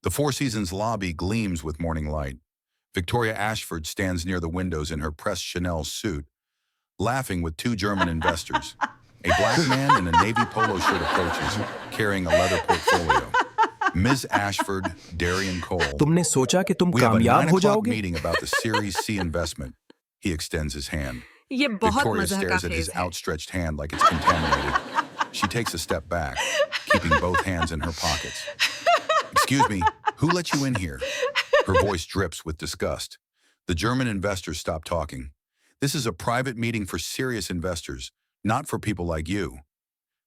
The Four Seasons lobby gleams with morning light. Victoria Ashford stands near the windows in her pressed Chanel suit, laughing with two German investors. A black man in a navy polo shirt approaches, carrying a leather portfolio. Ms. Ashford, Darian Cole. तुमने सोचा कि तुम We have a कामयाब 9 हो o'clock जाओगे? meeting about the Series C investment. He extends his hand. ये बहुत Victoria मज़ा का stares at his फेज है। outstretched hand like it's contaminated. She takes a step back, keeping both hands in her pockets. Excuse me, who let you in here? Her voice drips with disgust. The German investors stop talking. This is a private meeting for serious investors, not for people like you.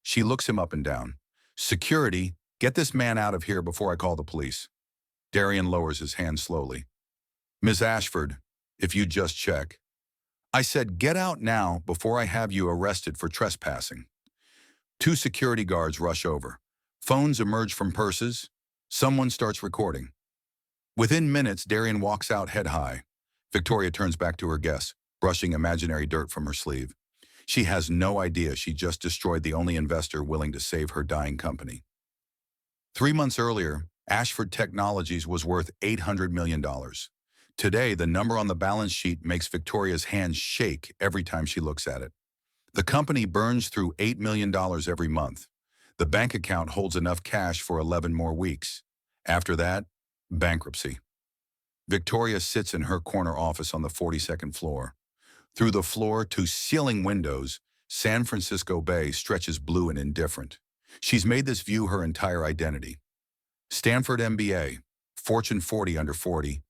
She looks him up and down. Security, get this man out of here before I call the police. Darian lowers his hand slowly. Ms. Ashford, if you just check. I said get out now before I have you arrested for trespassing. Two security guards rush over. Phones emerge from purses. Someone starts recording. Within minutes, Darian walks out head high. Victoria turns back to her guests, brushing imaginary dirt from her sleeve. She has no idea she just destroyed the only investor willing to save her dying company. 3 months earlier, Ashford Technologies was worth $800 million. Today, the number on the balance sheet makes Victoria's hands shake every time she looks at it. The company burns through $8 million every month. The bank account holds enough cash for 11 more weeks. After that, bankruptcy. Victoria sits in her corner office on the 42nd floor. Through the floor-to-ceiling windows, San Francisco Bay stretches blue and indifferent. She's made this view her entire identity. Stanford MBA, Fortune 40 under 40,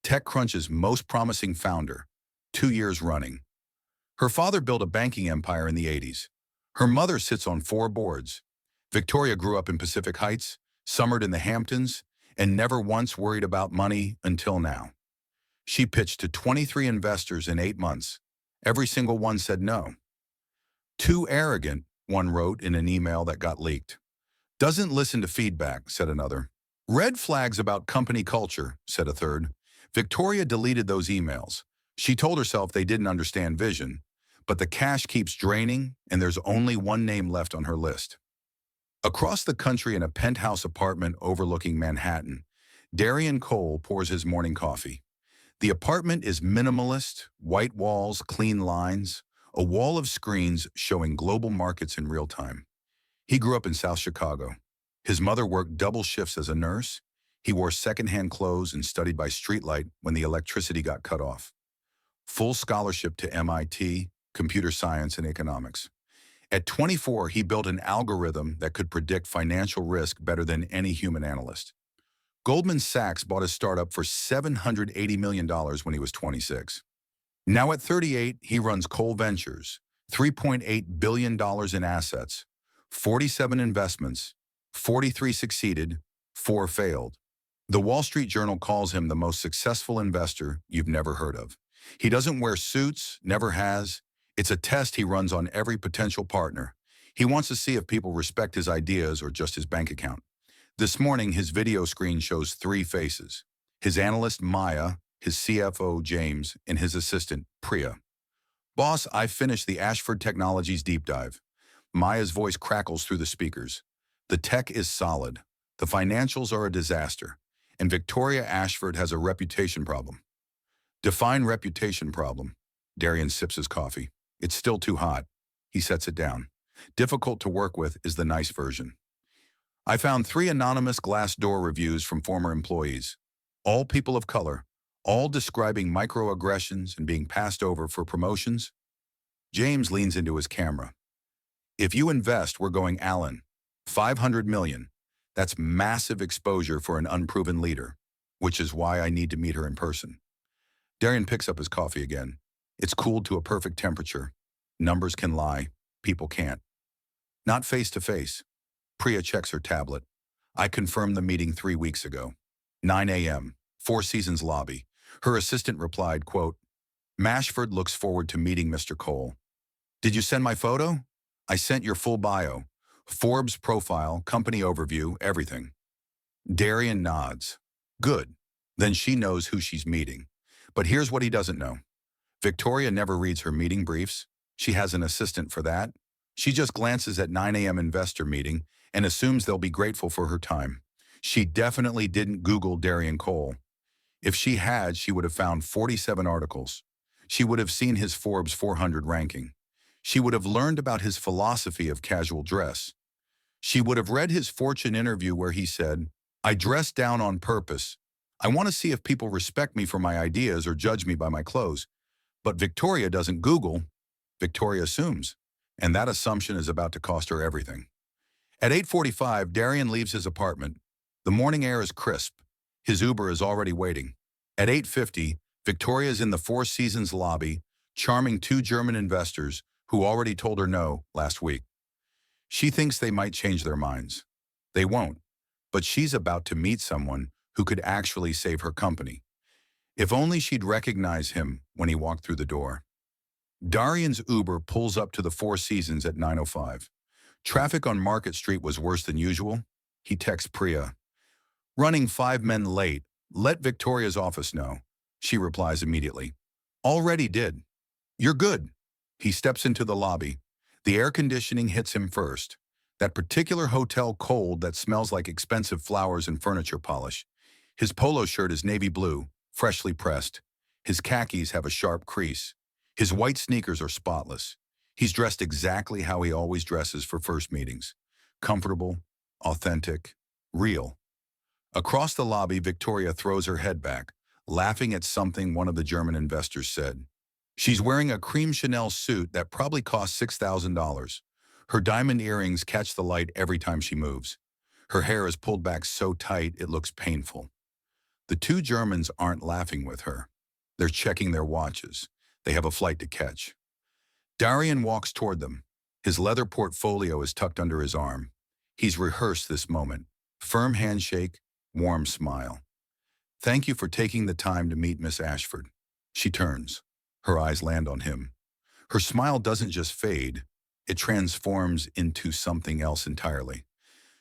TechCrunch's most promising founder, 2 years running. Her father built a banking empire in the 80s. Her mother sits on 4 boards. Victoria grew up in Pacific Heights, summered in the Hamptons, and never once worried about money until now. She pitched to 23 investors in 8 months. Every single one said no. Too arrogant, one wrote in an email that got leaked. Doesn't listen to feedback, said another. Red flags about company culture, said a third. Victoria deleted those emails. She told herself they didn't understand vision, but the cash keeps draining and there's only one name left on her list. Across the country in a penthouse apartment overlooking Manhattan, Darian Cole pours his morning coffee. The apartment is minimalist, white walls, clean lines, a wall of screens showing global markets in real time. He grew up in South Chicago. His mother worked double shifts as a nurse. He wore secondhand clothes and studied by streetlight when the electricity got cut off. Full scholarship to MIT, computer science and economics. At 24, he built an algorithm that could predict financial risk better than any human analyst. Goldman Sachs bought his startup for $780 million when he was 26. Now at 38, he runs Cole Ventures, $3.8 billion in assets, 47 investments, 43 succeeded, 4 failed. The Wall Street Journal calls him the most successful investor you've never heard of. He doesn't wear suits, never has. It's a test he runs on every potential partner. He wants to see if people respect his ideas or just his bank account. This morning, his video screen shows 3 faces. His analyst, Maya, his CFO, James, and his assistant, Priya. Boss, I finished the Ashford Technologies deep dive. Maya's voice crackles through the speakers. The tech is solid. The financials are a disaster. And Victoria Ashford has a reputation problem. Define reputation problem. Darian sips his coffee. It's still too hot. He sets it down. Difficult to work with is the nice version. I found 3 anonymous Glassdoor reviews from former employees. All people of color, all describing microaggressions and being passed over for promotions. James leans into his camera. If you invest, we're going Allen. 500 million. That's massive exposure for an unproven leader, which is why I need to meet her in person. Darian picks up his coffee again. It's cooled to a perfect temperature. Numbers can lie, people can't. Not face to face. Priya checks her tablet. I confirmed the meeting 3 weeks ago. 9 a.m., Four Seasons lobby. Her assistant replied, quote, Mashford looks forward to meeting Mr. Cole. Did you send my photo? I sent your full bio. Forbes profile, company overview, everything. Darian nods. Good. Then she knows who she's meeting. But here's what he doesn't know. Victoria never reads her meeting briefs. She has an assistant for that. She just glances at 9 a.m. investor meeting and assumes they'll be grateful for her time. She definitely didn't Google Darian Cole. If she had, she would have found 47 articles. She would have seen his Forbes 400 ranking. She would have learned about his philosophy of casual dress. She would have read his Fortune interview where he said, "I dress down on purpose. I want to see if people respect me for my ideas or judge me by my clothes." But Victoria doesn't Google. Victoria assumes. And that assumption is about to cost her everything. At 8:45, Darian leaves his apartment. The morning air is crisp. His Uber is already waiting. At 8:50, Victoria is in the Four Seasons lobby, charming two German investors who already told her no last week. She thinks they might change their minds. They won't, but she's about to meet someone who could actually save her company. If only she'd recognize him when he walked through the door. Darian's Uber pulls up to the Four Seasons at 9:05. Traffic on Market Street was worse than usual. He texts Priya, "Running 5 men late. Let Victoria's office know." She replies immediately, "Already did." "You're good." He steps into the lobby. The air conditioning hits him first. That particular hotel cold that smells like expensive flowers and furniture polish. His polo shirt is navy blue, freshly pressed. His khakis have a sharp crease. His white sneakers are spotless. He's dressed exactly how he always dresses for first meetings. Comfortable, authentic, real. Across the lobby, Victoria throws her head back, laughing at something one of the German investors said. She's wearing a cream Chanel suit that probably cost $6,000. Her diamond earrings catch the light every time she moves. Her hair is pulled back so tight it looks painful. The two Germans aren't laughing with her. They're checking their watches. They have a flight to catch. Darian walks toward them. His leather portfolio is tucked under his arm. He's rehearsed this moment. Firm handshake, warm smile. "Thank you for taking the time to meet Miss Ashford." She turns. Her eyes land on him. Her smile doesn't just fade. It transforms into something else entirely.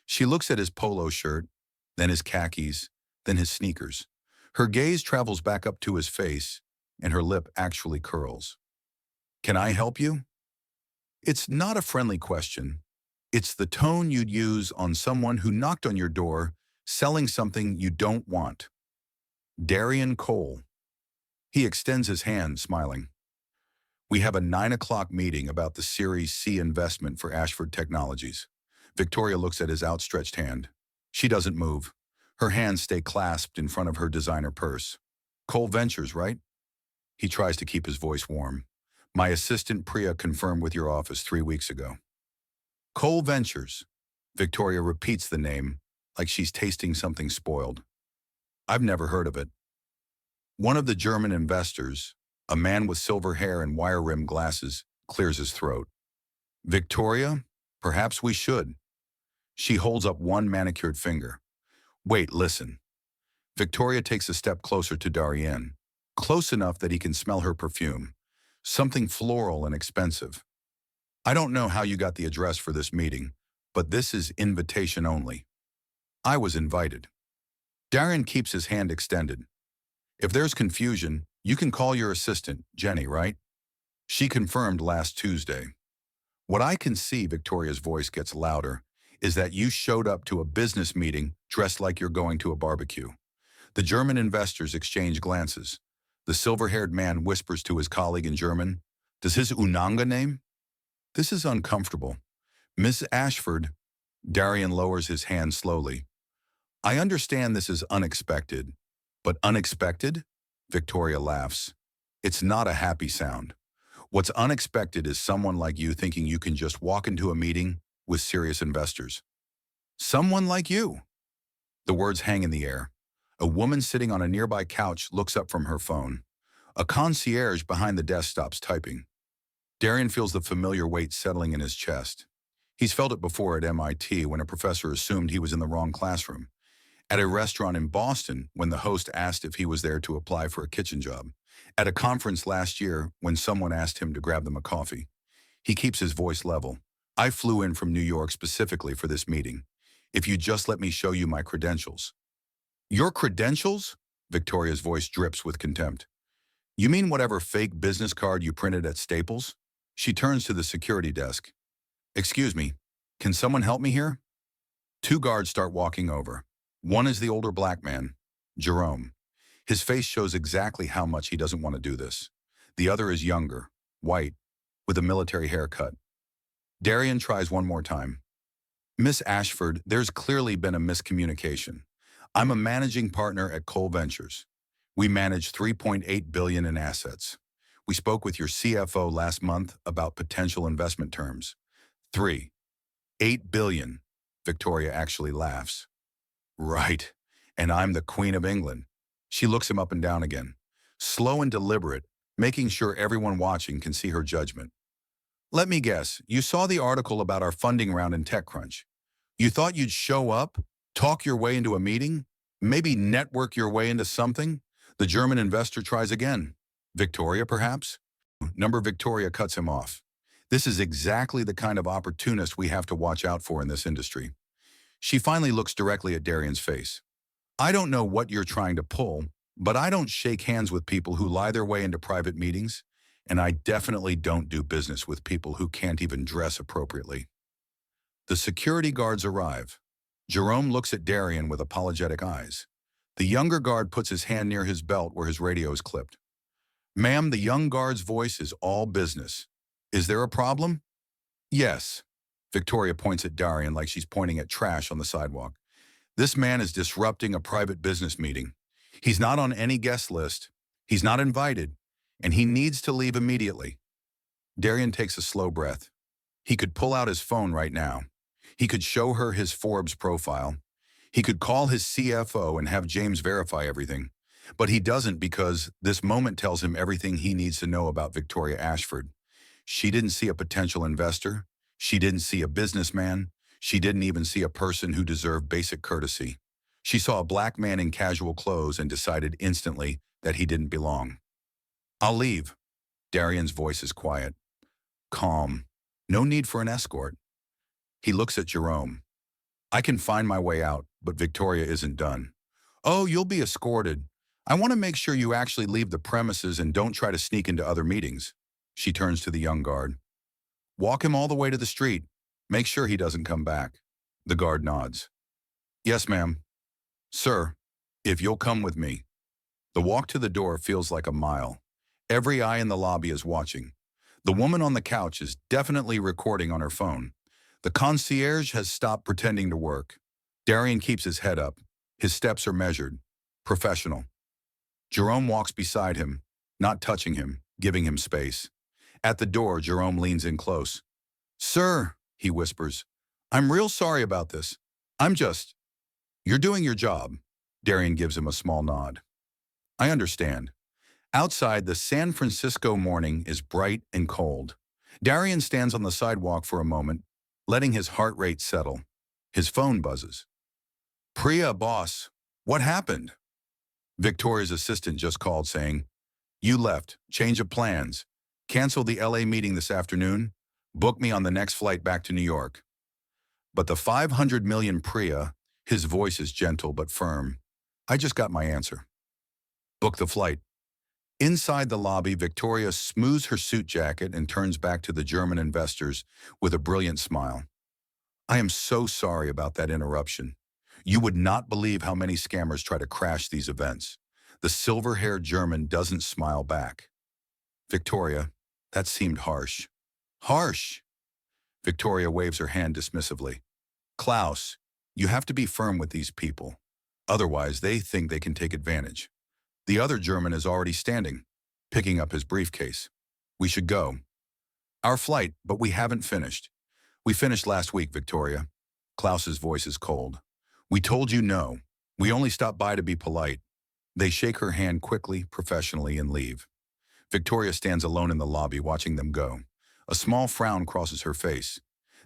She looks at his polo shirt, then his khakis, then his sneakers. Her gaze travels back up to his face, and her lip actually curls. "Can I help you?" It's not a friendly question. It's the tone you'd use on someone who knocked on your door, selling something you don't want. Darian Cole. He extends his hand, smiling. "We have a 9 o'clock meeting about the Series C investment for Ashford Technologies." Victoria looks at his outstretched hand. She doesn't move. Her hands stay clasped in front of her designer purse. "Cole Ventures, right?" He tries to keep his voice warm. "My assistant Priya confirmed with your office 3 weeks ago." "Cole Ventures." Victoria repeats the name like she's tasting something spoiled. "I've never heard of it." One of the German investors, a man with silver hair and wire-rimmed glasses, clears his throat. "Victoria, perhaps we should." She holds up one manicured finger. "Wait, listen." Victoria takes a step closer to Darian, close enough that he can smell her perfume, something floral and expensive. "I don't know how you got the address for this meeting, but this is invitation only." "I was invited." Darian keeps his hand extended. "If there's confusion, you can call your assistant, Jenny, right?" She confirmed last Tuesday. "What I can see," Victoria's voice gets louder, "is that you showed up to a business meeting dressed like you're going to a barbecue." The German investors exchange glances. The silver-haired man whispers to his colleague in German, "Does his Unanga name?" "This is uncomfortable." "Miss Ashford." Darian lowers his hand slowly. "I understand this is unexpected, but unexpected?" Victoria laughs. "It's not a happy sound. What's unexpected is someone like you thinking you can just walk into a meeting with serious investors." "Someone like you." The words hang in the air. A woman sitting on a nearby couch looks up from her phone. A concierge behind the desk stops typing. Darian feels the familiar weight settling in his chest. He's felt it before at MIT when a professor assumed he was in the wrong classroom. At a restaurant in Boston when the host asked if he was there to apply for a kitchen job. At a conference last year when someone asked him to grab them a coffee. He keeps his voice level. "I flew in from New York specifically for this meeting. If you just let me show you my credentials." "Your credentials?" Victoria's voice drips with contempt. "You mean whatever fake business card you printed at Staples?" She turns to the security desk. "Excuse me, can someone help me here?" Two guards start walking over. One is the older black man, Jerome. His face shows exactly how much he doesn't want to do this. The other is younger, white, with a military haircut. Darian tries one more time. Miss Ashford, there's clearly been a miscommunication. I'm a managing partner at Cole Ventures. We manage $3.8 billion in assets. We spoke with your CFO last month about potential investment terms. 8 billion. Victoria actually laughs. Right. And I'm the Queen of England. She looks him up and down again, slow and deliberate, making sure everyone watching can see her judgment. Let me guess, you saw the article about our funding round in TechCrunch. You thought you'd show up, talk your way into a meeting, maybe network your way into something? The German investor tries again. Victoria, perhaps? Number Victoria cuts him off. This is exactly the kind of opportunist we have to watch out for in this industry. She finally looks directly at Darian's face. I don't know what you're trying to pull, but I don't shake hands with people who lie their way into private meetings, and I definitely don't do business with people who can't even dress appropriately. The security guards arrive. Jerome looks at Darian with apologetic eyes. The younger guard puts his hand near his belt where his radio is clipped. Ma'am, the young guard's voice is all business. Is there a problem? Yes. Victoria points at Darian like she's pointing at trash on the sidewalk. This man is disrupting a private business meeting. He's not on any guest list. He's not invited, and he needs to leave immediately. Darian takes a slow breath. He could pull out his phone right now. He could show her his Forbes profile. He could call his CFO and have James verify everything. But he doesn't because this moment tells him everything he needs to know about Victoria Ashford. She didn't see a potential investor. She didn't see a businessman. She didn't even see a person who deserved basic courtesy. She saw a black man in casual clothes and decided instantly that he didn't belong. I'll leave. Darian's voice is quiet. Calm. No need for an escort. He looks at Jerome. I can find my way out, but Victoria isn't done. Oh, you'll be escorted. I want to make sure you actually leave the premises and don't try to sneak into other meetings. She turns to the young guard. Walk him all the way to the street. Make sure he doesn't come back. The guard nods. Yes, ma'am. Sir, if you'll come with me. The walk to the door feels like a mile. Every eye in the lobby is watching. The woman on the couch is definitely recording on her phone. The concierge has stopped pretending to work. Darian keeps his head up. His steps are measured. Professional. Jerome walks beside him, not touching him, giving him space. At the door, Jerome leans in close. Sir, he whispers, I'm real sorry about this. You're doing your job. Darian gives him a small nod. I understand. Outside, the San Francisco morning is bright and cold. Darian stands on the sidewalk for a moment, letting his heart rate settle. His phone buzzes. Priya, boss, what happened? Victoria's assistant just called saying, You left, change of plans. Cancel the LA meeting this afternoon. Book me on the next flight back to New York. But the 500 million Priya, his voice is gentle but firm. I just got my answer. Book the flight. Inside the lobby, Victoria smooths her suit jacket and turns back to the German investors with a brilliant smile. I am so sorry about that interruption. You would not believe how many scammers try to crash these events. The silver-haired German doesn't smile back. Victoria, that seemed harsh. Harsh! Victoria waves her hand dismissively. Klaus, you have to be firm with these people. Otherwise, they think they can take advantage. The other German is already standing, picking up his briefcase. We should go. Our flight, but we haven't finished. We finished last week, Victoria. Klaus's voice is cold. We told you no. We only stopped by to be polite. They shake her hand quickly, professionally, and leave. Victoria stands alone in the lobby watching them go. A small frown crosses her face.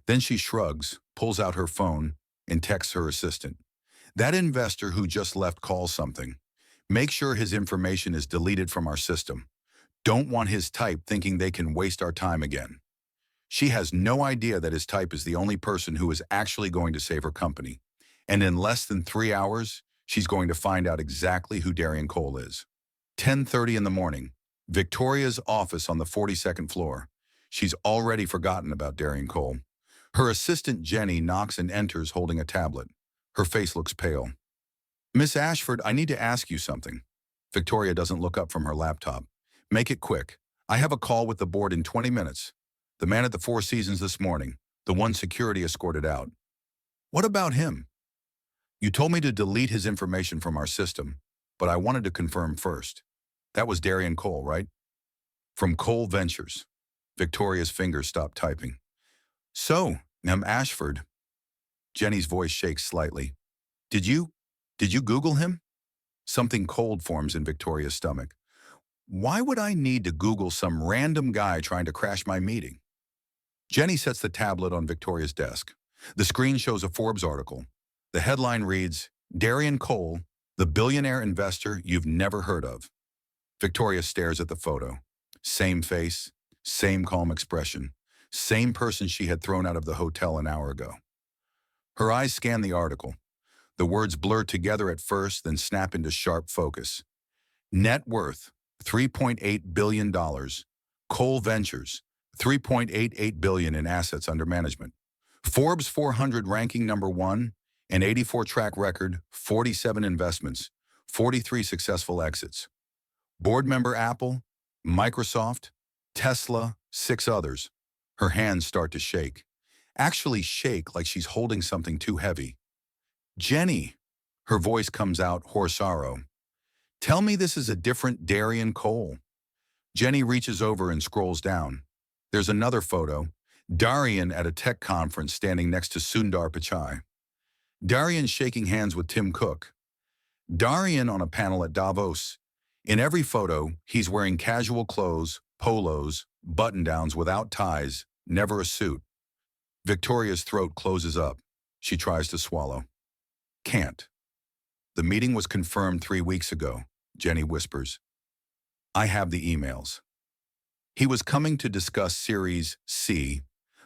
Then she shrugs, pulls out her phone, and texts her assistant. That investor who just left calls something. Make sure his information is deleted from our system. Don't want his type thinking they can waste our time again. She has no idea that his type is the only person who is actually going to save her company. And in less than 3 hours, she's going to find out exactly who Darian Cole is. 10:30 in the morning, Victoria's office on the 42nd floor. She's already forgotten about Darian Cole. Her assistant Jenny knocks and enters holding a tablet. Her face looks pale. Miss Ashford, I need to ask you something. Victoria doesn't look up from her laptop. Make it quick. I have a call with the board in 20 minutes. The man at the Four Seasons this morning, the one security escorted out. What about him? You told me to delete his information from our system, but I wanted to confirm first. That was Darian Cole, right? From Cole Ventures. Victoria's fingers stopped typing. So, Ms. Ashford. Jenny's voice shakes slightly. Did you Google him? Something cold forms in Victoria's stomach. Why would I need to Google some random guy trying to crash my meeting? Jenny sets the tablet on Victoria's desk. The screen shows a Forbes article. The headline reads, Darian Cole, the billionaire investor you've never heard of. Victoria stares at the photo. Same face, same calm expression, same person she had thrown out of the hotel an hour ago. Her eyes scan the article. The words blur together at first, then snap into sharp focus. Net worth, $3.8 billion. Cole Ventures, $3.88 billion in assets under management. Forbes 400 ranking number 1, an 84 track record, 47 investments, 43 successful exits. Board member Apple, Microsoft, Tesla, 6 others. Her hands start to shake. Actually shake like she's holding something too heavy. Jenny, her voice comes out hoarse-sorrow. Tell me this is a different Darian Cole. Jenny reaches over and scrolls down. There's another photo. Darian at a tech conference standing next to Sundar Pichai. Darian shaking hands with Tim Cook. Darian on a panel at Davos. In every photo, he's wearing casual clothes, polos, button-downs without ties, never a suit. Victoria's throat closes up. She tries to swallow. Can't. The meeting was confirmed 3 weeks ago, Jenny whispers. I have the emails. He was coming to discuss Series C,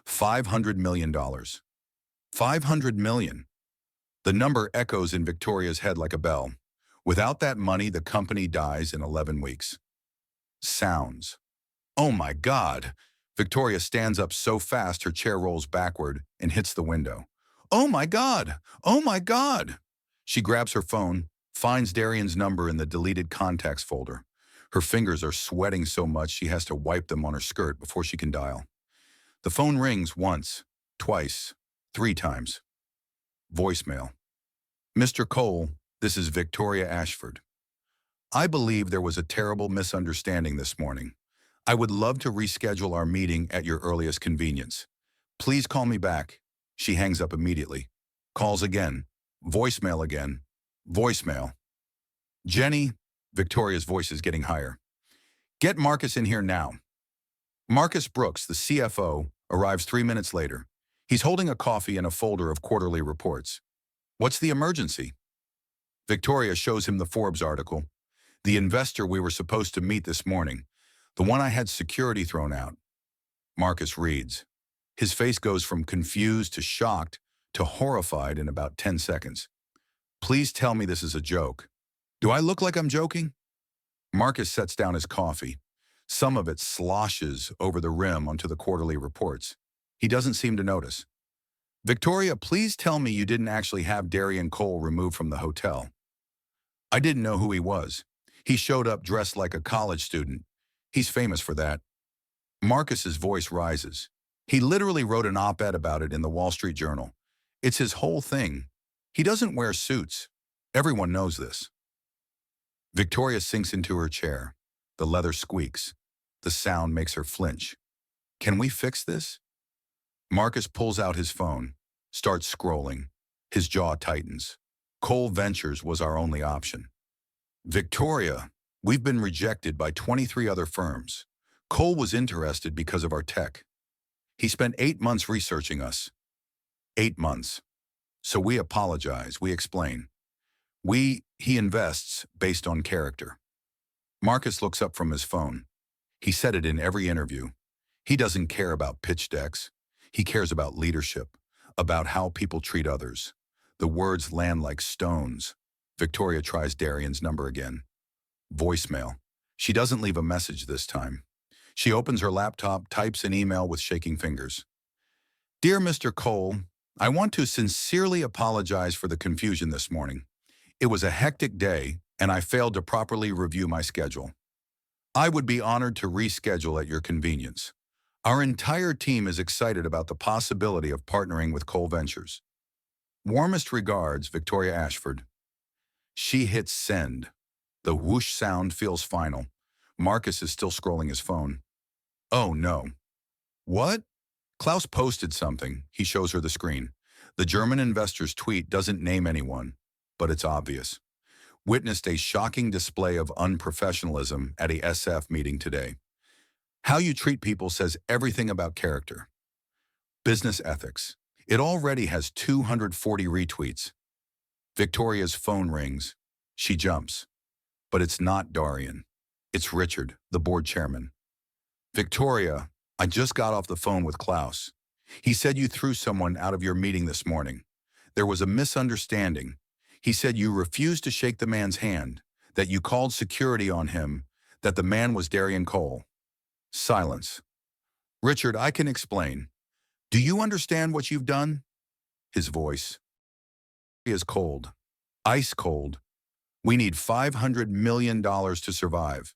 $500 million. $500 million. The number echoes in Victoria's head like a bell. Without that money, the company dies in 11 weeks. Sounds. Oh my God! Victoria stands up so fast her chair rolls backward and hits the window. Oh my God! Oh my God! She grabs her phone, finds Darian's number in the deleted contacts folder. Her fingers are sweating so much she has to wipe them on her skirt before she can dial. The phone rings once, twice, 3 times. Voicemail. Mr. Cole, this is Victoria Ashford. I believe there was a terrible misunderstanding this morning. I would love to reschedule our meeting at your earliest convenience. Please call me back. She hangs up immediately. Calls again. Voicemail again. Voicemail. Jenny, Victoria's voice is getting higher. Get Marcus in here now. Marcus Brooks, the CFO, arrives 3 minutes later. He's holding a coffee and a folder of quarterly reports. What's the emergency? Victoria shows him the Forbes article. The investor we were supposed to meet this morning. The one I had security thrown out. Marcus reads. His face goes from confused to shocked to horrified in about 10 seconds. Please tell me this is a joke. Do I look like I'm joking? Marcus sets down his coffee. Some of it sloshes over the rim onto the quarterly reports. He doesn't seem to notice. Victoria, please tell me you didn't actually have Darian Cole removed from the hotel. I didn't know who he was. He showed up dressed like a college student. He's famous for that. Marcus's voice rises. He literally wrote an op-ed about it in the Wall Street Journal. It's his whole thing. He doesn't wear suits. Everyone knows this. Victoria sinks into her chair. The leather squeaks. The sound makes her flinch. Can we fix this? Marcus pulls out his phone, starts scrolling. His jaw tightens. Cole Ventures was our only option. Victoria, we've been rejected by 23 other firms. Cole was interested because of our tech. He spent 8 months researching us. 8 months. So we apologize, we explain. He invests based on character. Marcus looks up from his phone. He said it in every interview. He doesn't care about pitch decks. He cares about leadership, about how people treat others. The words land like stones. Victoria tries Darian's number again. Voicemail. She doesn't leave a message this time. She opens her laptop, types an email with shaking fingers. Dear Mr. Cole, I want to sincerely apologize for the confusion this morning. It was a hectic day, and I failed to properly review my schedule. I would be honored to reschedule at your convenience. Our entire team is excited about the possibility of partnering with Cole Ventures. Warmest regards, Victoria Ashford. She hits send. The whoosh sound feels final. Marcus is still scrolling his phone. Oh no. What? Klaus posted something. He shows her the screen. The German investor's tweet doesn't name anyone, but it's obvious. Witnessed a shocking display of unprofessionalism at a SF meeting today. How you treat people says everything about character. Business ethics. It already has 240 retweets. Victoria's phone rings. She jumps. But it's not Darian. It's Richard, the board chairman. Victoria, I just got off the phone with Klaus. He said you threw someone out of your meeting this morning. There was a misunderstanding. He said you refused to shake the man's hand, that you called security on him, that the man was Darian Cole. Silence. Richard, I can explain. Do you understand what you've done? His voice is cold. Ice cold. We need $500 million to survive.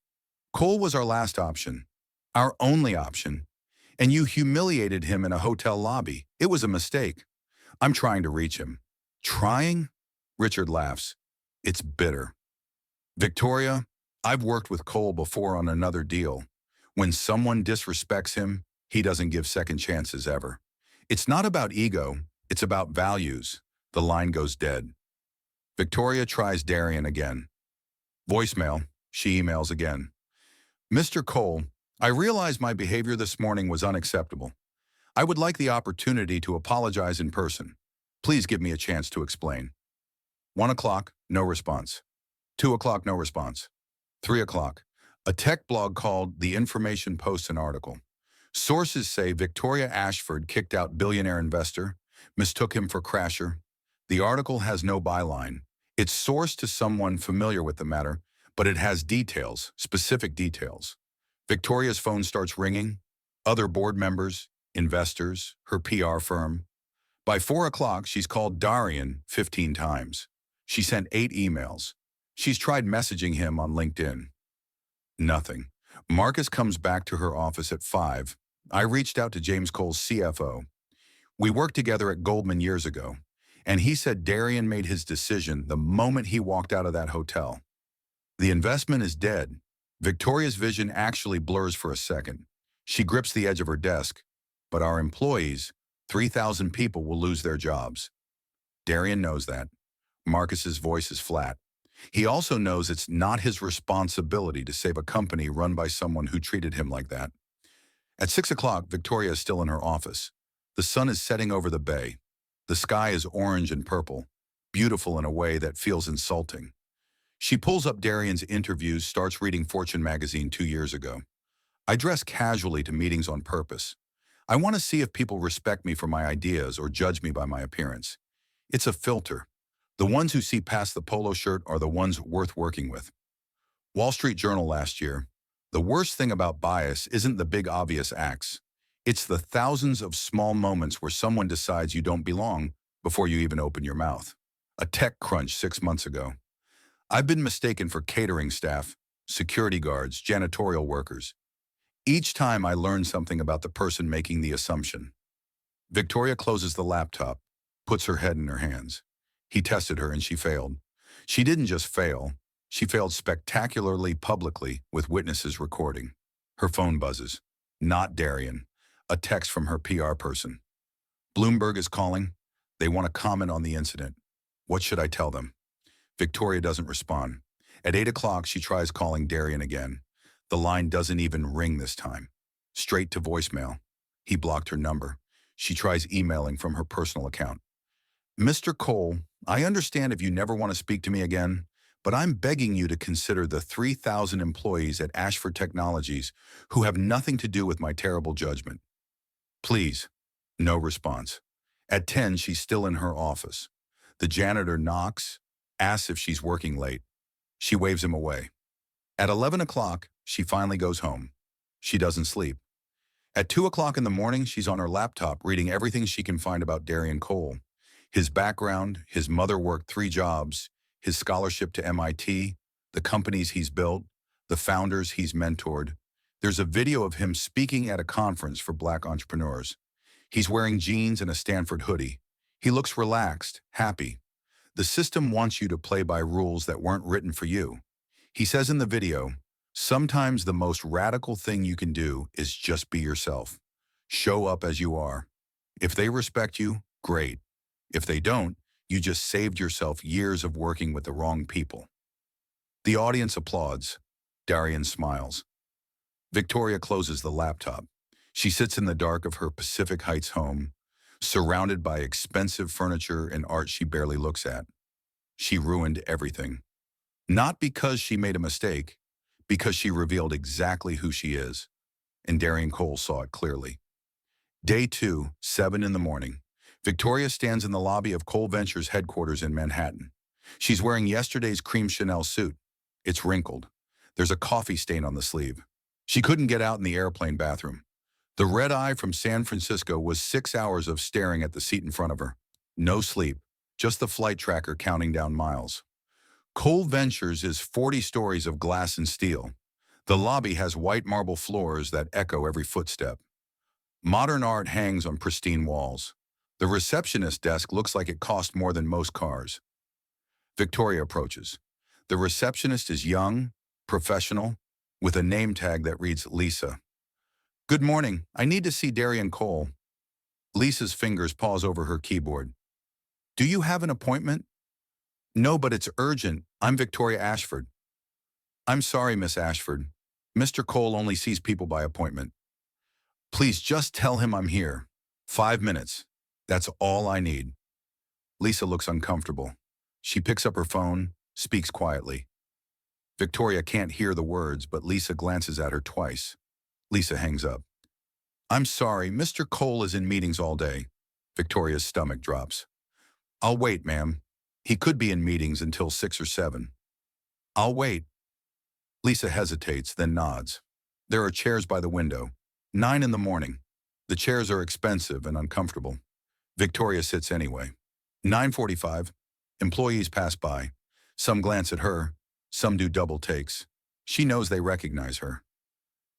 Cole was our last option. Our only option. And you humiliated him in a hotel lobby. It was a mistake. I'm trying to reach him. Trying? Richard laughs. It's bitter. Victoria, I've worked with Cole before on another deal. When someone disrespects him, he doesn't give second chances ever. It's not about ego, it's about values. The line goes dead. Victoria tries Darian again. Voicemail, she emails again. Mr. Cole, I realize my behavior this morning was unacceptable. I would like the opportunity to apologize in person. Please give me a chance to explain. 1 o'clock, no response. 2 o'clock, no response. 3 o'clock. A tech blog called The Information posts an article. Sources say Victoria Ashford kicked out billionaire investor, mistook him for crasher. The article has no byline. It's sourced to someone familiar with the matter, but it has details, specific details. Victoria's phone starts ringing. Other board members, investors, her PR firm. By 4 o'clock, she's called Darian 15 times. She sent 8 emails. She's tried messaging him on LinkedIn. Nothing. Marcus comes back to her office at 5. I reached out to James Cole's CFO. We worked together at Goldman years ago, and he said Darian made his decision the moment he walked out of that hotel. The investment is dead. Victoria's vision actually blurs for a second. She grips the edge of her desk, but our employees, 3,000 people, will lose their jobs. Darian knows that. Marcus's voice is flat. He also knows it's not his responsibility to save a company run by someone who treated him like that. At 6 o'clock, Victoria is still in her office. The sun is setting over the bay. The sky is orange and purple, beautiful in a way that feels insulting. She pulls up Darian's interviews, starts reading Fortune magazine 2 years ago. I dress casually to meetings on purpose. I want to see if people respect me for my ideas or judge me by my appearance. It's a filter. The ones who see past the polo shirt are the ones worth working with. Wall Street Journal last year. The worst thing about bias isn't the big obvious acts. It's the thousands of small moments where someone decides you don't belong before you even open your mouth. A tech crunch 6 months ago. I've been mistaken for catering staff, security guards, janitorial workers. Each time I learn something about the person making the assumption. Victoria closes the laptop, puts her head in her hands. He tested her and she failed. She didn't just fail. She failed spectacularly publicly with witnesses recording. Her phone buzzes. Not Darian. A text from her PR person. Bloomberg is calling. They want to comment on the incident. What should I tell them? Victoria doesn't respond. At 8 o'clock, she tries calling Darian again. The line doesn't even ring this time. Straight to voicemail. He blocked her number. She tries emailing from her personal account. Mr. Cole, I understand if you never want to speak to me again, but I'm begging you to consider the 3,000 employees at Ashford Technologies who have nothing to do with my terrible judgment. Please. No response. At 10, she's still in her office. The janitor knocks, asks if she's working late. She waves him away. At 11 o'clock, she finally goes home. She doesn't sleep. At 2 o'clock in the morning, she's on her laptop reading everything she can find about Darian Cole. His background, his mother worked 3 jobs, his scholarship to MIT, the companies he's built, the founders he's mentored. There's a video of him speaking at a conference for Black entrepreneurs. He's wearing jeans and a Stanford hoodie. He looks relaxed, happy. The system wants you to play by rules that weren't written for you. He says in the video, sometimes the most radical thing you can do is just be yourself. Show up as you are. If they respect you, great. If they don't, you just saved yourself years of working with the wrong people. The audience applauds. Darian smiles. Victoria closes the laptop. She sits in the dark of her Pacific Heights home, surrounded by expensive furniture and art she barely looks at. She ruined everything. Not because she made a mistake, because she revealed exactly who she is. And Darian Cole saw it clearly. Day 2, 7 in the morning. Victoria stands in the lobby of Cole Ventures headquarters in Manhattan. She's wearing yesterday's cream Chanel suit. It's wrinkled. There's a coffee stain on the sleeve. She couldn't get out in the airplane bathroom. The red eye from San Francisco was 6 hours of staring at the seat in front of her. No sleep, just the flight tracker counting down miles. Cole Ventures is 40 stories of glass and steel. The lobby has white marble floors that echo every footstep. Modern art hangs on pristine walls. The receptionist desk looks like it cost more than most cars. Victoria approaches. The receptionist is young, professional, with a name tag that reads Lisa. Good morning. I need to see Darian Cole. Lisa's fingers pause over her keyboard. Do you have an appointment? No, but it's urgent. I'm Victoria Ashford. I'm sorry, Miss Ashford. Mr. Cole only sees people by appointment. Please just tell him I'm here. 5 minutes. That's all I need. Lisa looks uncomfortable. She picks up her phone, speaks quietly. Victoria can't hear the words, but Lisa glances at her twice. Lisa hangs up. I'm sorry, Mr. Cole is in meetings all day. Victoria's stomach drops. I'll wait, ma'am. He could be in meetings until 6 or 7. I'll wait. Lisa hesitates, then nods. There are chairs by the window. 9 in the morning. The chairs are expensive and uncomfortable. Victoria sits anyway. 9:45. Employees pass by. Some glance at her. Some do double takes. She knows they recognize her.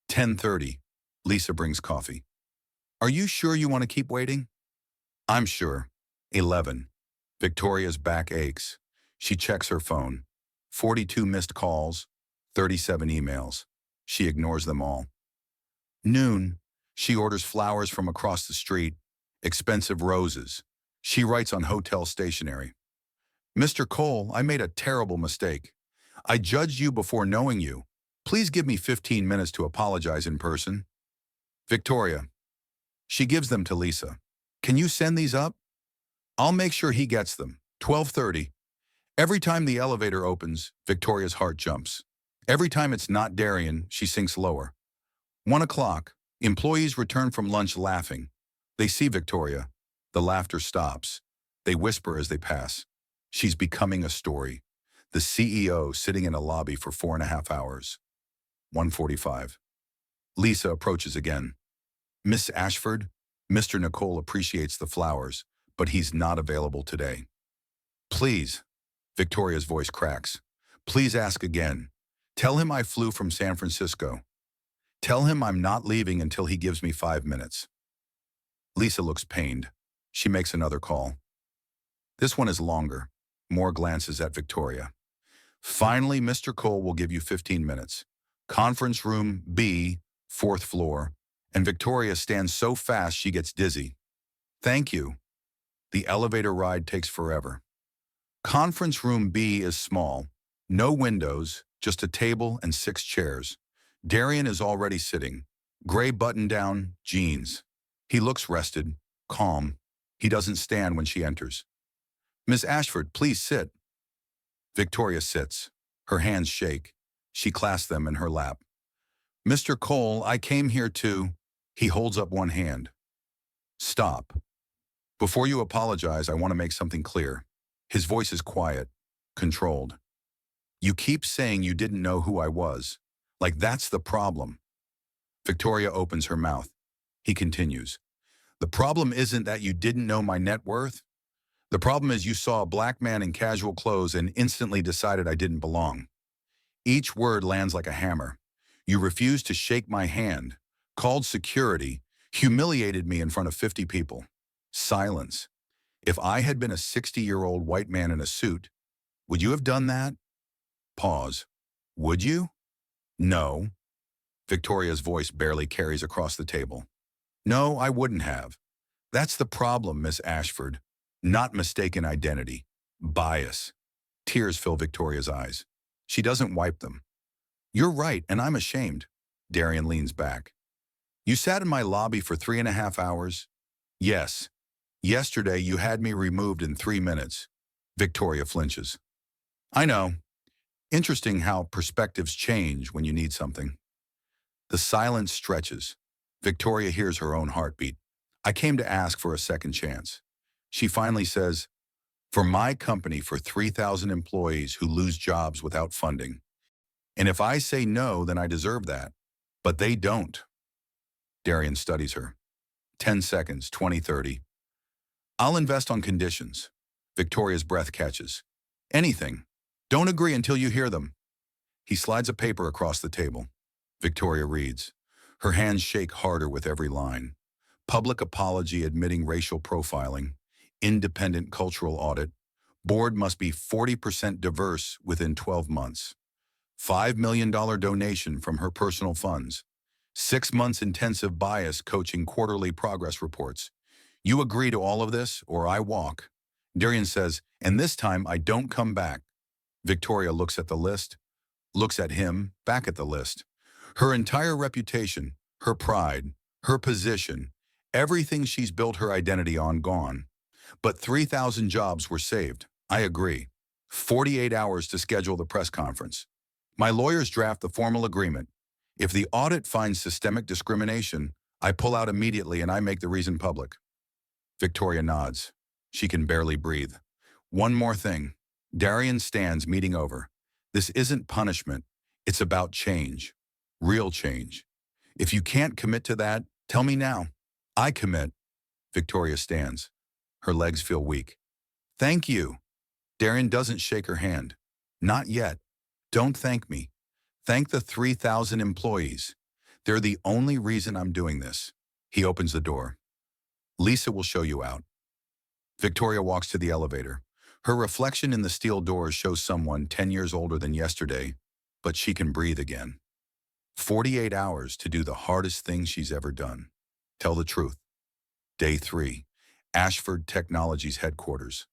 10:30. Lisa brings coffee. Are you sure you want to keep waiting? I'm sure. 11. Victoria's back aches. She checks her phone. 42 missed calls, 37 emails. She ignores them all. Noon. She orders flowers from across the street, expensive roses. She writes on hotel stationery. Mr. Cole, I made a terrible mistake. I judged you before knowing you. Please give me 15 minutes to apologize in person. Victoria. She gives them to Lisa. Can you send these up? I'll make sure he gets them. 12:30. Every time the elevator opens, Victoria's heart jumps. Every time it's not Darian, she sinks lower. 1 o'clock. Employees return from lunch laughing. They see Victoria. The laughter stops. They whisper as they pass. She's becoming a story. The CEO sitting in a lobby for 4.5 hours. 1:45. Lisa approaches again. Miss Ashford, Mr. Nicole appreciates the flowers, but he's not available today. Please, Victoria's voice cracks. Please ask again. Tell him I flew from San Francisco. Tell him I'm not leaving until he gives me 5 minutes. Lisa looks pained. She makes another call. This one is longer. More glances at Victoria. Finally, Mr. Cole will give you 15 minutes. Conference room B, 4th floor, and Victoria stands so fast she gets dizzy. Thank you. The elevator ride takes forever. Conference room B is small. No windows, just a table and 6 chairs. Darian is already sitting. Gray button-down, jeans. He looks rested, calm. He doesn't stand when she enters. Miss Ashford, please sit. Victoria sits. Her hands shake. She clasps them in her lap. Mr. Cole, I came here to... He holds up one hand. Stop. Before you apologize, I want to make something clear. His voice is quiet, controlled. You keep saying you didn't know who I was. Like that's the problem. Victoria opens her mouth. He continues. The problem isn't that you didn't know my net worth. The problem is you saw a black man in casual clothes and instantly decided I didn't belong. Each word lands like a hammer. You refused to shake my hand, called security, humiliated me in front of 50 people. Silence. If I had been a 60-year-old white man in a suit, would you have done that? Pause. Would you? No. Victoria's voice barely carries across the table. No, I wouldn't have. That's the problem, Miss Ashford. Not mistaken identity. Bias. Tears fill Victoria's eyes. She doesn't wipe them. You're right, and I'm ashamed. Darian leans back. You sat in my lobby for 3.5 hours? Yes. Yesterday you had me removed in 3 minutes. Victoria flinches. I know. Interesting how perspectives change when you need something. The silence stretches. Victoria hears her own heartbeat. I came to ask for a second chance. She finally says, for my company for 3,000 employees who lose jobs without funding. And if I say no, then I deserve that. But they don't. Darian studies her. 10 seconds, 20, 30. I'll invest on conditions. Victoria's breath catches. Anything. Don't agree until you hear them. He slides a paper across the table. Victoria reads. Her hands shake harder with every line. Public apology admitting racial profiling. Independent cultural audit. Board must be 40% diverse within 12 months. $5 million donation from her personal funds. 6 months intensive bias coaching quarterly progress reports. You agree to all of this, or I walk. Darian says, and this time I don't come back. Victoria looks at the list, looks at him, back at the list. Her entire reputation, her pride, her position, everything she's built her identity on gone. But 3,000 jobs were saved. I agree. 48 hours to schedule the press conference. My lawyers draft the formal agreement. If the audit finds systemic discrimination, I pull out immediately and I make the reason public. Victoria nods. She can barely breathe. One more thing. Darian stands, meeting over. This isn't punishment. It's about change. Real change. If you can't commit to that, tell me now. I commit. Victoria stands. Her legs feel weak. Thank you. Darian doesn't shake her hand. Not yet. Don't thank me. Thank the 3,000 employees. They're the only reason I'm doing this. He opens the door. Lisa will show you out. Victoria walks to the elevator. Her reflection in the steel doors shows someone 10 years older than yesterday, but she can breathe again. 48 hours to do the hardest thing she's ever done. Tell the truth. Day 3. Ashford Technologies headquarters.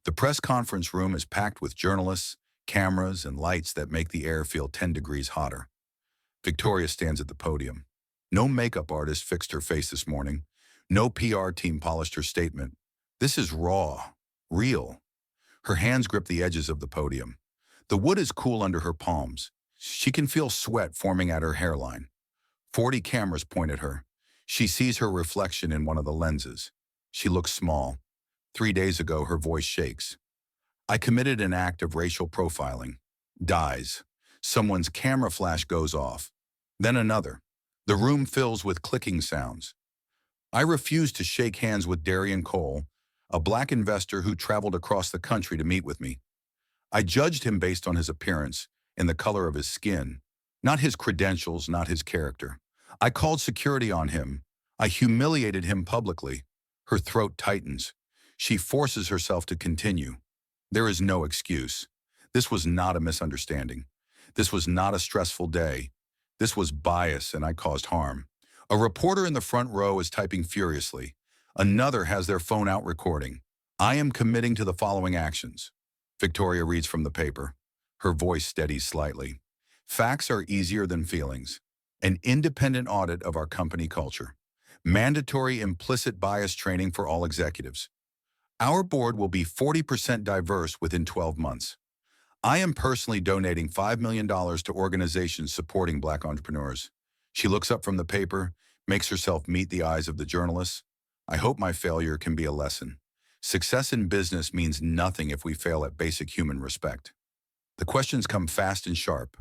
The press conference room is packed with journalists, cameras, and lights that make the air feel 10 degrees hotter. Victoria stands at the podium. No makeup artist fixed her face this morning. No PR team polished her statement. This is raw, real. Her hands grip the edges of the podium. The wood is cool under her palms. She can feel sweat forming at her hairline. 40 cameras point at her. She sees her reflection in one of the lenses. She looks small. 3 days ago, her voice shakes. I committed an act of racial profiling. Dies. Someone's camera flash goes off. Then another. The room fills with clicking sounds. I refused to shake hands with Darian Cole, a black investor who traveled across the country to meet with me. I judged him based on his appearance and the color of his skin, not his credentials, not his character. I called security on him. I humiliated him publicly. Her throat tightens. She forces herself to continue. There is no excuse. This was not a misunderstanding. This was not a stressful day. This was bias, and I caused harm. A reporter in the front row is typing furiously. Another has their phone out recording. I am committing to the following actions. Victoria reads from the paper. Her voice steadies slightly. Facts are easier than feelings. An independent audit of our company culture. Mandatory implicit bias training for all executives. Our board will be 40% diverse within 12 months. I am personally donating $5 million to organizations supporting Black entrepreneurs. She looks up from the paper, makes herself meet the eyes of the journalists. I hope my failure can be a lesson. Success in business means nothing if we fail at basic human respect. The questions come fast and sharp.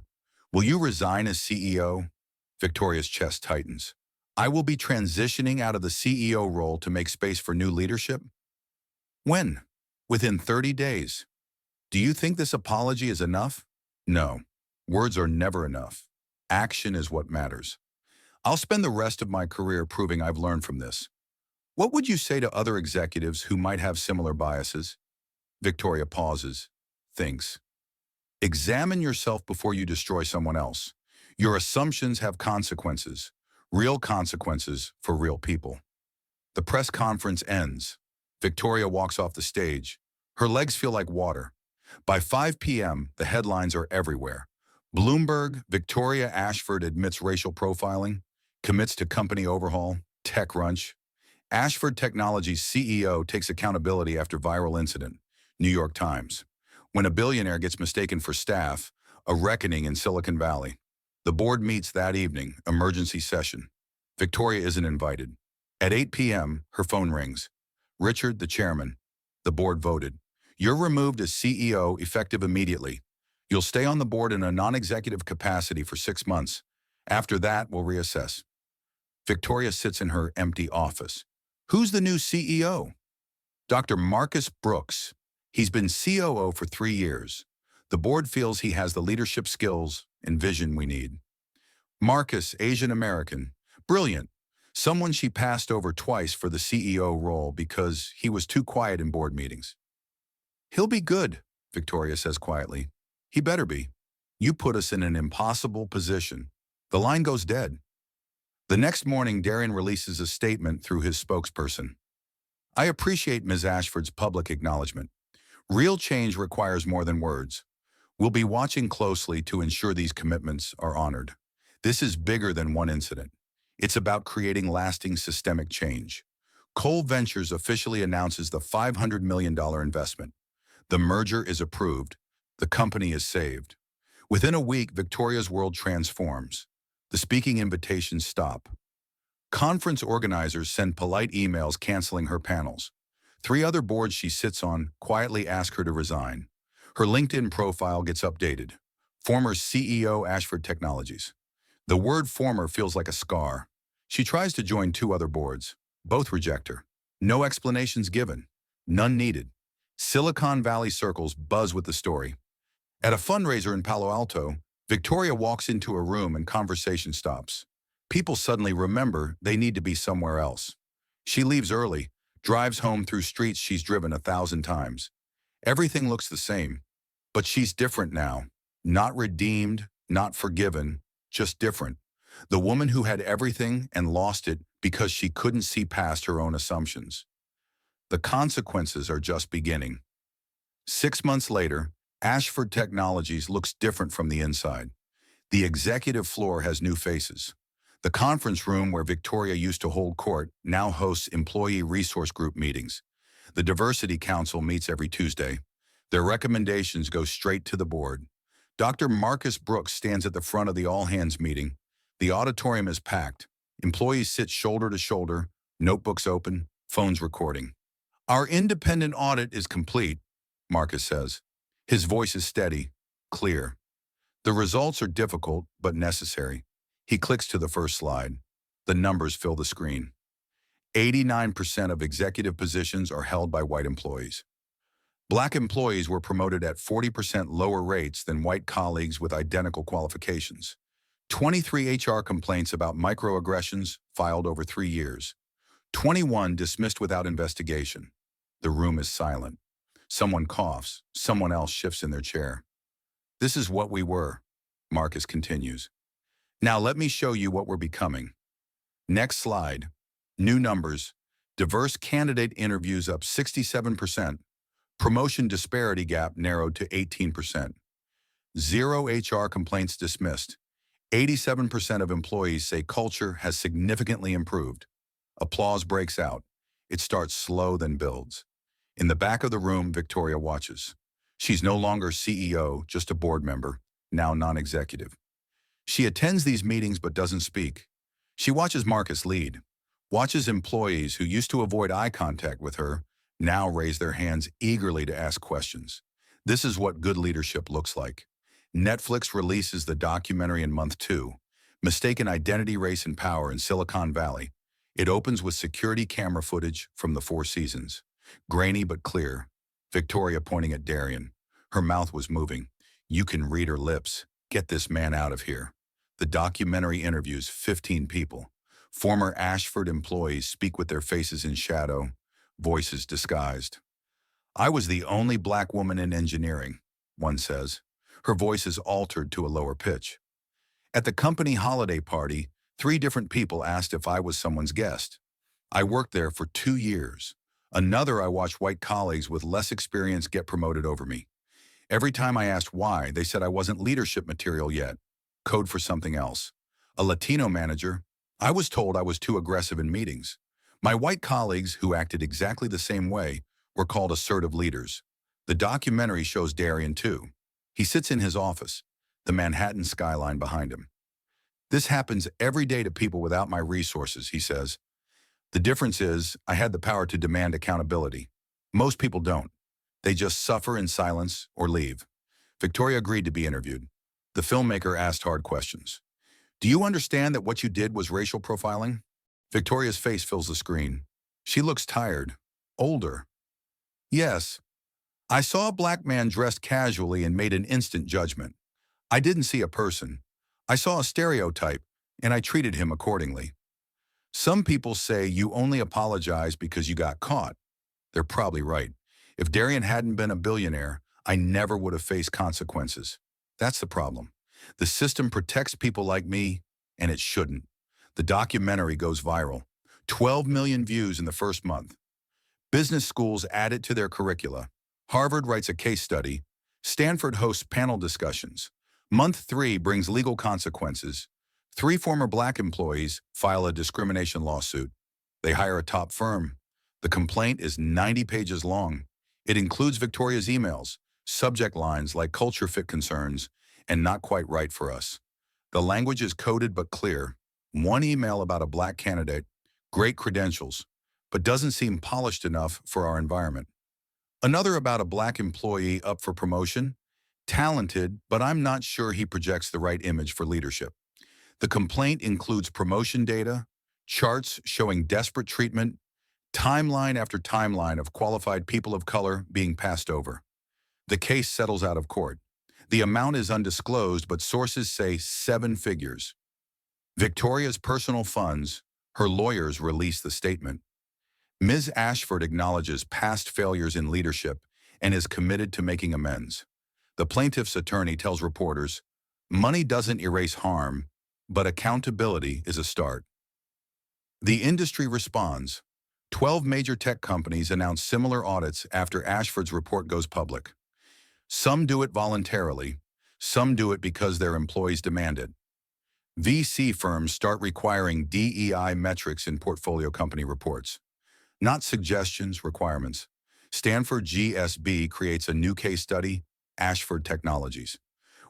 Will you resign as CEO? Victoria's chest tightens. I will be transitioning out of the CEO role to make space for new leadership. When? Within 30 days. Do you think this apology is enough? No. Words are never enough. Action is what matters. I'll spend the rest of my career proving I've learned from this. What would you say to other executives who might have similar biases? Victoria pauses, thinks. Examine yourself before you destroy someone else. Your assumptions have consequences, real consequences for real people. The press conference ends. Victoria walks off the stage. Her legs feel like water. By 5 p.m., the headlines are everywhere. Bloomberg, Victoria Ashford admits racial profiling, commits to company overhaul, TechCrunch. Ashford Technologies CEO takes accountability after viral incident, New York Times. When a billionaire gets mistaken for staff, a reckoning in Silicon Valley. The board meets that evening, emergency session. Victoria isn't invited. At 8 p.m., her phone rings. Richard, the chairman. The board voted. You're removed as CEO effective immediately. You'll stay on the board in a non-executive capacity for 6 months. After that, we'll reassess. Victoria sits in her empty office. Who's the new CEO? Dr. Marcus Brooks. He's been COO for 3 years. The board feels he has the leadership skills and vision we need. Marcus, Asian American. Brilliant. Someone she passed over twice for the CEO role because he was too quiet in board meetings. He'll be good, Victoria says quietly. He better be. You put us in an impossible position. The line goes dead. The next morning, Darren releases a statement through his spokesperson. I appreciate Ms. Ashford's public acknowledgement. Real change requires more than words. We'll be watching closely to ensure these commitments are honored. This is bigger than one incident. It's about creating lasting systemic change. Cole Ventures officially announces the $500 million investment. The merger is approved. The company is saved. Within a week, Victoria's world transforms. The speaking invitations stop. Conference organizers send polite emails canceling her panels. 3 other boards she sits on quietly ask her to resign. Her LinkedIn profile gets updated. Former CEO Ashford Technologies. The word former feels like a scar. She tries to join 2 other boards. Both reject her. No explanations given. None needed. Silicon Valley circles buzz with the story. At a fundraiser in Palo Alto, Victoria walks into a room and conversation stops. People suddenly remember they need to be somewhere else. She leaves early, drives home through streets she's driven 1,000 times. Everything looks the same, but she's different now. Not redeemed, not forgiven, just different. The woman who had everything and lost it because she couldn't see past her own assumptions. The consequences are just beginning. 6 months later, Ashford Technologies looks different from the inside. The executive floor has new faces. The conference room where Victoria used to hold court now hosts employee resource group meetings. The Diversity Council meets every Tuesday. Their recommendations go straight to the board. Dr. Marcus Brooks stands at the front of the all-hands meeting. The auditorium is packed. Employees sit shoulder to shoulder, notebooks open, phones recording. Our independent audit is complete, Marcus says. His voice is steady, clear. The results are difficult, but necessary. He clicks to the first slide. The numbers fill the screen. 89% of executive positions are held by white employees. Black employees were promoted at 40% lower rates than white colleagues with identical qualifications. 23 HR complaints about microaggressions filed over 3 years. 21 dismissed without investigation. The room is silent. Someone coughs. Someone else shifts in their chair. This is what we were, Marcus continues. Now let me show you what we're becoming. Next slide. New numbers. Diverse candidate interviews up 67%. Promotion disparity gap narrowed to 18%. 0 HR complaints dismissed. 87% of employees say culture has significantly improved. Applause breaks out. It starts slow, then builds. In the back of the room, Victoria watches. She's no longer CEO, just a board member, now non-executive. She attends these meetings but doesn't speak. She watches Marcus lead, watches employees who used to avoid eye contact with her now raise their hands eagerly to ask questions. This is what good leadership looks like. Netflix releases the documentary in month 2, Mistaken Identity, Race, and Power in Silicon Valley. It opens with security camera footage from the 4 seasons. Grainy but clear. Victoria pointing at Darian. Her mouth was moving. You can read her lips. Get this man out of here. The documentary interviews 15 people. Former Ashford employees speak with their faces in shadow, voices disguised. I was the only black woman in engineering, one says. Her voice is altered to a lower pitch. At the company holiday party, 3 different people asked if I was someone's guest. I worked there for 2 years. Another, I watched white colleagues with less experience get promoted over me. Every time I asked why, they said I wasn't leadership material yet. Code for something else. A Latino manager, I was told I was too aggressive in meetings. My white colleagues, who acted exactly the same way, were called assertive leaders. The documentary shows Darian too. He sits in his office, the Manhattan skyline behind him. This happens every day to people without my resources, he says. The difference is I had the power to demand accountability. Most people don't. They just suffer in silence or leave. Victoria agreed to be interviewed. The filmmaker asked hard questions. Do you understand that what you did was racial profiling? Victoria's face fills the screen. She looks tired, older. Yes. I saw a black man dressed casually and made an instant judgment. I didn't see a person. I saw a stereotype, and I treated him accordingly. Some people say you only apologize because you got caught. They're probably right. If Darian hadn't been a billionaire, I never would have faced consequences. That's the problem. The system protects people like me, and it shouldn't. The documentary goes viral. 12 million views in the first month. Business schools add it to their curricula. Harvard writes a case study. Stanford hosts panel discussions. Month 3 brings legal consequences. 3 former black employees file a discrimination lawsuit. They hire a top firm. The complaint is 90 pages long. It includes Victoria's emails, subject lines like culture fit concerns, and not quite right for us. The language is coded but clear. One email about a black candidate, great credentials, but doesn't seem polished enough for our environment. Another about a black employee up for promotion, talented, but I'm not sure he projects the right image for leadership. The complaint includes promotion data, charts showing desperate treatment, timeline after timeline of qualified people of color being passed over. The case settles out of court. The amount is undisclosed, but sources say 7 figures. Victoria's personal funds, her lawyers release the statement. Ms. Ashford acknowledges past failures in leadership and is committed to making amends. The plaintiff's attorney tells reporters, money doesn't erase harm, but accountability is a start. The industry responds. 12 major tech companies announce similar audits after Ashford's report goes public. Some do it voluntarily, some do it because their employees demand it. VC firms start requiring DEI metrics in portfolio company reports. Not suggestions, requirements. Stanford GSB creates a new case study, Ashford Technologies.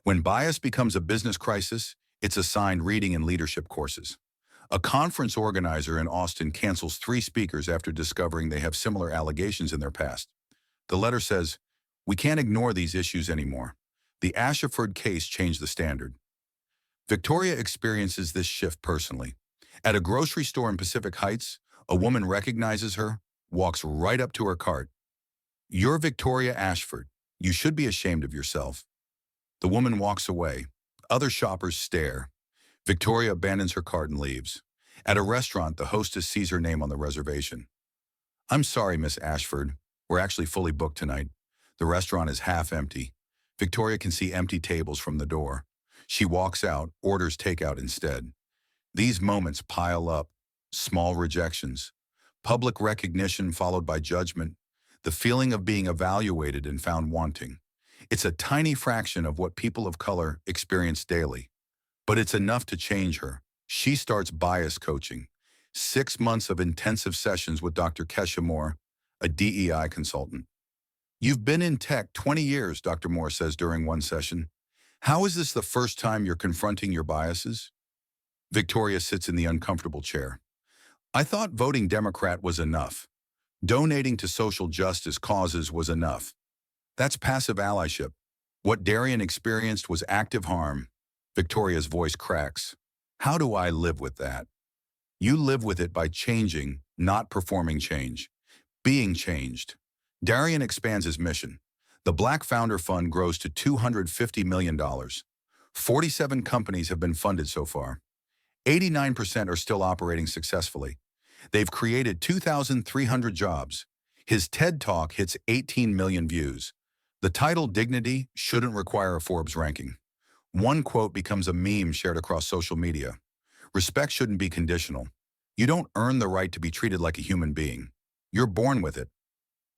When bias becomes a business crisis, it's assigned reading and leadership courses. A conference organizer in Austin cancels 3 speakers after discovering they have similar allegations in their past. The letter says, we can't ignore these issues anymore. The Ashford case changed the standard. Victoria experiences this shift personally. At a grocery store in Pacific Heights, a woman recognizes her, walks right up to her cart. You're Victoria Ashford. You should be ashamed of yourself. The woman walks away. Other shoppers stare. Victoria abandons her cart and leaves. At a restaurant, the hostess sees her name on the reservation. I'm sorry, Miss Ashford. We're actually fully booked tonight. The restaurant is half empty. Victoria can see empty tables from the door. She walks out, orders takeout instead. These moments pile up. Small rejections. Public recognition followed by judgment. The feeling of being evaluated and found wanting. It's a tiny fraction of what people of color experience daily. But it's enough to change her. She starts bias coaching. 6 months of intensive sessions with Dr. Kesha Moore, a DEI consultant. You've been in tech 20 years, Dr. Moore says during one session. How is this the first time you're confronting your biases? Victoria sits in the uncomfortable chair. I thought voting Democrat was enough. Donating to social justice causes was enough. That's passive allyship. What Darian experienced was active harm. Victoria's voice cracks. How do I live with that? You live with it by changing, not performing change. Being changed. Darian expands his mission. The Black Founder Fund grows to $250 million. 47 companies have been funded so far. 89% are still operating successfully. They've created 2,300 jobs. His TED Talk hits 18 million views. The title Dignity shouldn't require a Forbes ranking. One quote becomes a meme shared across social media. Respect shouldn't be conditional. You don't earn the right to be treated like a human being. You're born with it.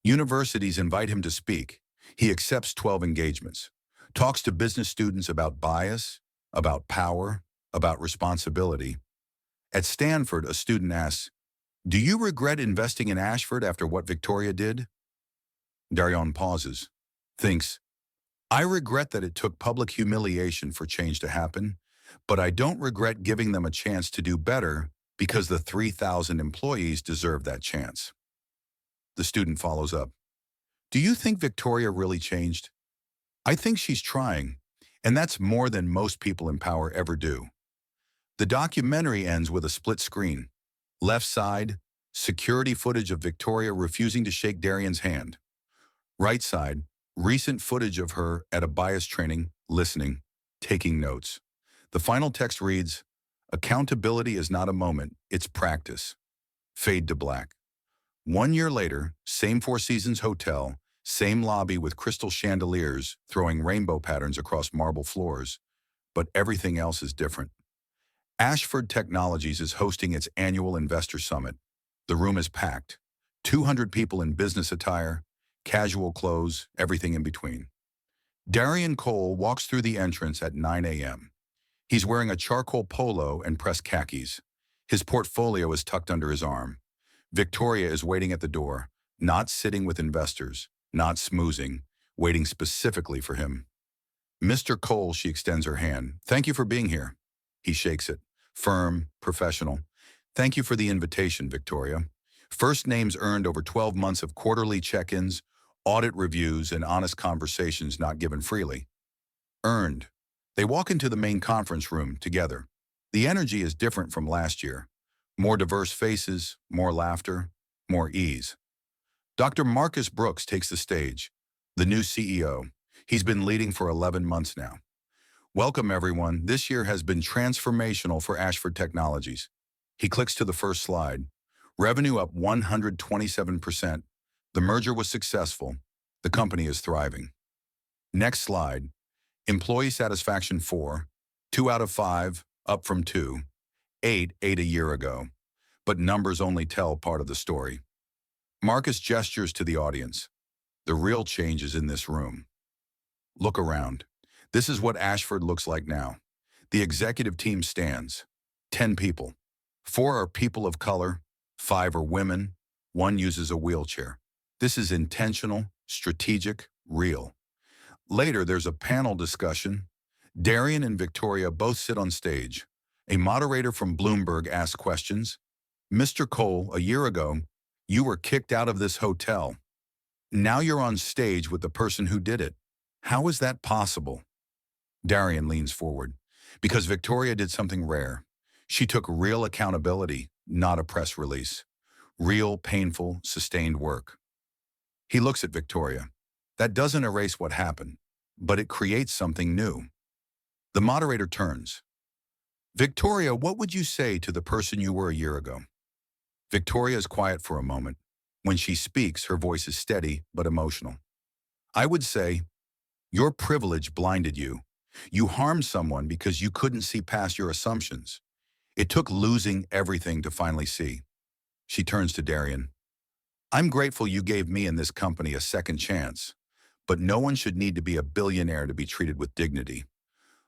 Universities invite him to speak. He accepts 12 engagements, talks to business students about bias, about power, about responsibility. At Stanford, a student asks, "Do you regret investing in Ashford after what Victoria did?" Darian pauses, thinks, "I regret that it took public humiliation for change to happen, but I don't regret giving them a chance to do better because the 3,000 employees deserve that chance." The student follows up, "Do you think Victoria really changed?" "I think she's trying, and that's more than most people in power ever do." The documentary ends with a split screen. Left side, security footage of Victoria refusing to shake Darian's hand. Right side, recent footage of her at a bias training, listening, taking notes. The final text reads, "Accountability is not a moment, it's practice." Fade to black. 1 year later, same Four Seasons hotel, same lobby with crystal chandeliers throwing rainbow patterns across marble floors, but everything else is different. Ashford Technologies is hosting its annual investor summit. The room is packed. 200 people in business attire, casual clothes, everything in between. Darian Cole walks through the entrance at 9 a.m. He's wearing a charcoal polo and pressed khakis. His portfolio is tucked under his arm. Victoria is waiting at the door, not sitting with investors, not smoozing, waiting specifically for him. "Mr. Cole," she extends her hand. "Thank you for being here." He shakes it. Firm, professional. "Thank you for the invitation, Victoria." First names earned over 12 months of quarterly check-ins, audit reviews, and honest conversations not given freely. Earned. They walk into the main conference room together. The energy is different from last year. More diverse faces, more laughter, more ease. Dr. Marcus Brooks takes the stage, the new CEO. He's been leading for 11 months now. "Welcome, everyone. This year has been transformational for Ashford Technologies." He clicks to the first slide. Revenue up 127%. The merger was successful. The company is thriving. Next slide. Employee satisfaction 4, 2 out of 5, up from 2, 8 a year ago. But numbers only tell part of the story. Marcus gestures to the audience. The real change is in this room. Look around. This is what Ashford looks like now. The executive team stands. 10 people. 4 are people of color, 5 are women, 1 uses a wheelchair. This is intentional, strategic, real. Later, there's a panel discussion. Darian and Victoria both sit on stage. A moderator from Bloomberg asks questions. "Mr. Cole, a year ago, you were kicked out of this hotel. Now you're on stage with the person who did it. How is that possible?" Darian leans forward. "Because Victoria did something rare. She took real accountability, not a press release. Real, painful, sustained work." He looks at Victoria. That doesn't erase what happened, but it creates something new. The moderator turns. "Victoria, what would you say to the person you were a year ago?" Victoria is quiet for a moment. When she speaks, her voice is steady but emotional. "I would say, your privilege blinded you. You harmed someone because you couldn't see past your assumptions. It took losing everything to finally see." She turns to Darian. "I'm grateful you gave me and this company a second chance, but no one should need to be a billionaire to be treated with dignity."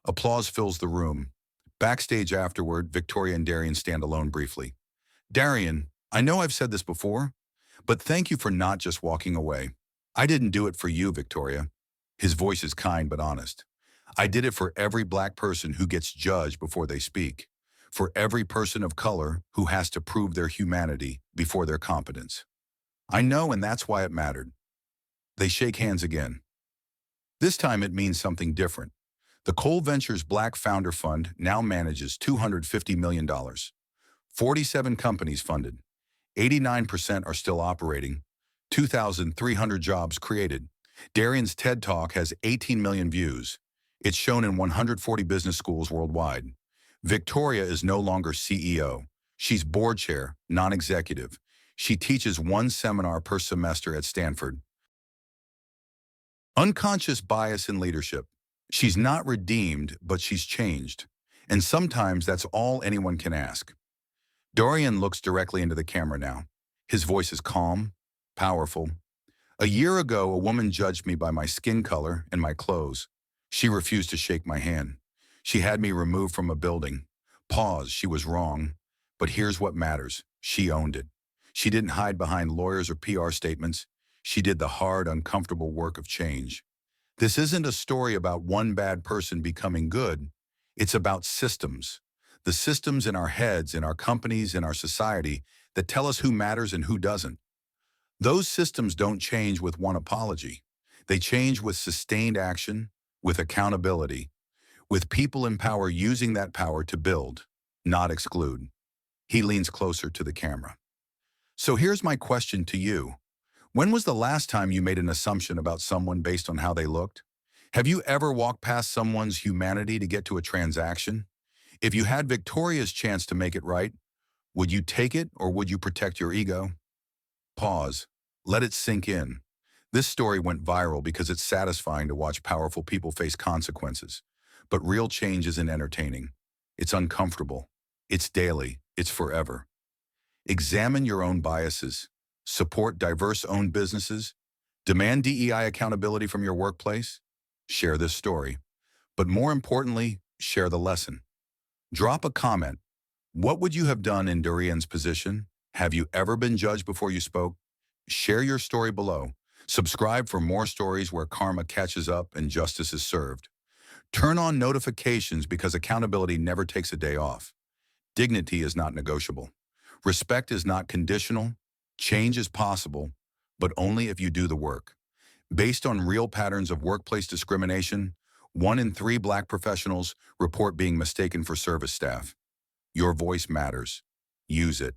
Applause fills the room. Backstage afterward, Victoria and Darian stand alone briefly. "Darian, I know I've said this before, but thank you for not just walking away. I didn't do it for you, Victoria." His voice is kind but honest. "I did it for every Black person who gets judged before they speak, for every person of color who has to prove their humanity before their competence. I know, and that's why it mattered." They shake hands again. This time it means something different. The Cole Ventures Black Founder Fund now manages $250 million. 47 companies funded. 89% are still operating. 2,300 jobs created. Darian's TED Talk has 18 million views. It's shown in 140 business schools worldwide. Victoria is no longer CEO. She's board chair, non-executive. She teaches one seminar per semester at Stanford. Unconscious bias in leadership. She's not redeemed, but she's changed. And sometimes that's all anyone can ask. Dorian looks directly into the camera now. His voice is calm, powerful. A year ago, a woman judged me by my skin color and my clothes. She refused to shake my hand. She had me removed from a building. Pause, she was wrong. But here's what matters. She owned it. She didn't hide behind lawyers or PR statements. She did the hard, uncomfortable work of change. This isn't a story about one bad person becoming good. It's about systems. The systems in our heads, in our companies, in our society that tell us who matters and who doesn't. Those systems don't change with one apology. They change with sustained action, with accountability, with people in power using that power to build, not exclude. He leans closer to the camera. So here's my question to you. When was the last time you made an assumption about someone based on how they looked? Have you ever walked past someone's humanity to get to a transaction? If you had Victoria's chance to make it right, would you take it or would you protect your ego? Pause. Let it sink in. This story went viral because it's satisfying to watch powerful people face consequences. But real change isn't entertaining. It's uncomfortable. It's daily. It's forever. Examine your own biases. Support diverse-owned businesses. Demand DEI accountability from your workplace. Share this story. But more importantly, share the lesson. Drop a comment. What would you have done in Durian's position? Have you ever been judged before you spoke? Share your story below. Subscribe for more stories where karma catches up and justice is served. Turn on notifications because accountability never takes a day off. Dignity is not negotiable. Respect is not conditional. Change is possible, but only if you do the work. Based on real patterns of workplace discrimination, 1 in 3 Black professionals report being mistaken for service staff. Your voice matters. Use it.